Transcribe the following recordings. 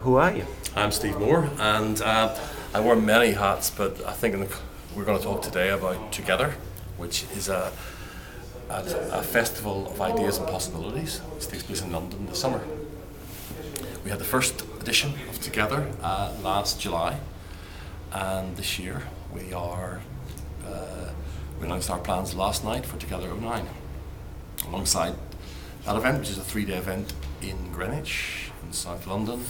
Who are you? I'm Steve Moore, and I wear many hats, but I think we're going to talk today about 2gether, which is a festival of ideas and possibilities. It takes place in London this summer. We had the first edition of 2gether last July, and this year we announced our plans last night for 2gether 09. Alongside that event, which is a 3-day event in Greenwich, in South London,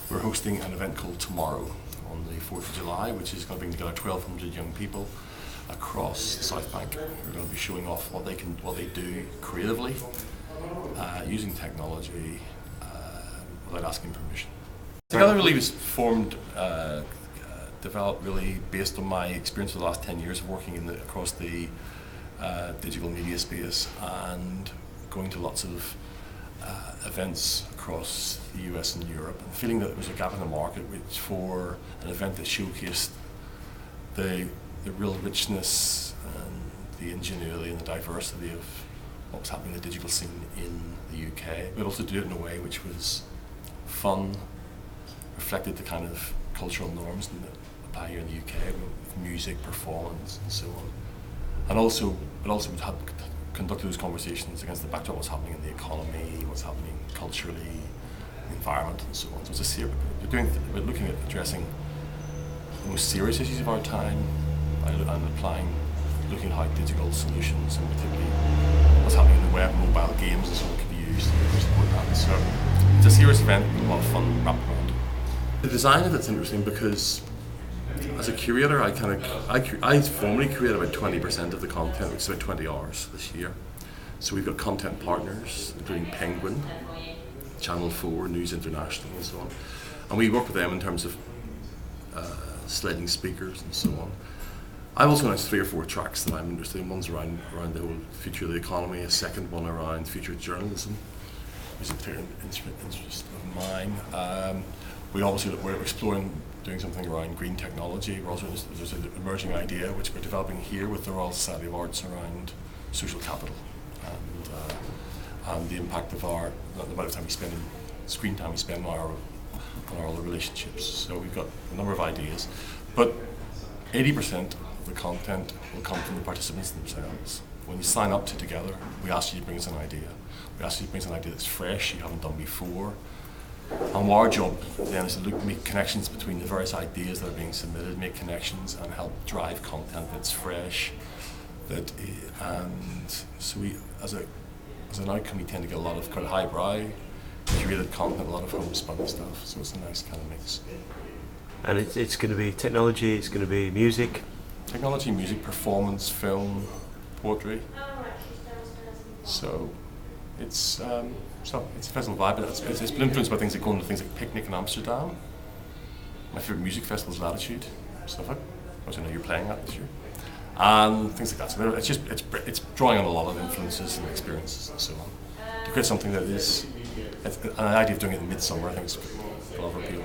we're hosting an event called Tomorrow on the 4th of July, which is going to bring together 1,200 young people across the South Bank. We're going to be showing off what they do creatively, using technology, without asking permission. 2gether really was developed really based on my experience for the last 10 years of working across the digital media space and going to lots of events across the US and Europe, and feeling that there was a gap in the market for an event that showcased the real richness and the ingenuity and the diversity of what was happening in the digital scene in the UK, but also do it in a way which was fun, reflected the kind of cultural norms that apply here in the UK with music, performance, and so on. And also conduct those conversations against the backdrop of what's happening in the economy, what's happening culturally, the environment, and so on. So it's we're looking at addressing the most serious issues of our time and looking at how digital solutions, and particularly what's happening in the web, mobile games, and so on, can be used to support that. So it's a serious event with a lot of fun wrapped around it. The design of it's interesting because as a curator, I formally curate about 20% of the content, which is about 20 hours this year. So we've got content partners, including Penguin, Channel 4, News International, and so on. And we work with them in terms of slating speakers and so on. I've also announced 3 or 4 tracks that I'm interested in. One's around the whole future of the economy, a second one around future journalism, which is a particular interest of mine. We're exploring doing something around green technology. There's an emerging idea which we're developing here with the Royal Society of Arts around social capital and the impact of the amount of time we spend screen time we spend on our other relationships. So we've got a number of ideas, but 80% of the content will come from the participants themselves. When you sign up to 2gether, we ask you to bring us an idea. We ask you to bring us an idea that's fresh, you haven't done before. And our job then is to make connections between the various ideas that are being submitted, make connections and help drive content that's fresh. And so we, as an outcome, we tend to get a lot of kind of highbrow, curated content, a lot of homespun stuff. So it's a nice kind of mix. And it's going to be technology, it's going to be music. Technology, music, performance, film, poetry. So it's a festival vibe, but it's been influenced by things like Picnic in Amsterdam. My favourite music festival is Latitude, stuff like that, which I know you're playing at this year, and things like that. So it's drawing on a lot of influences and experiences and so on to create something that is an idea of doing it in midsummer. I think it's a lot of appeal.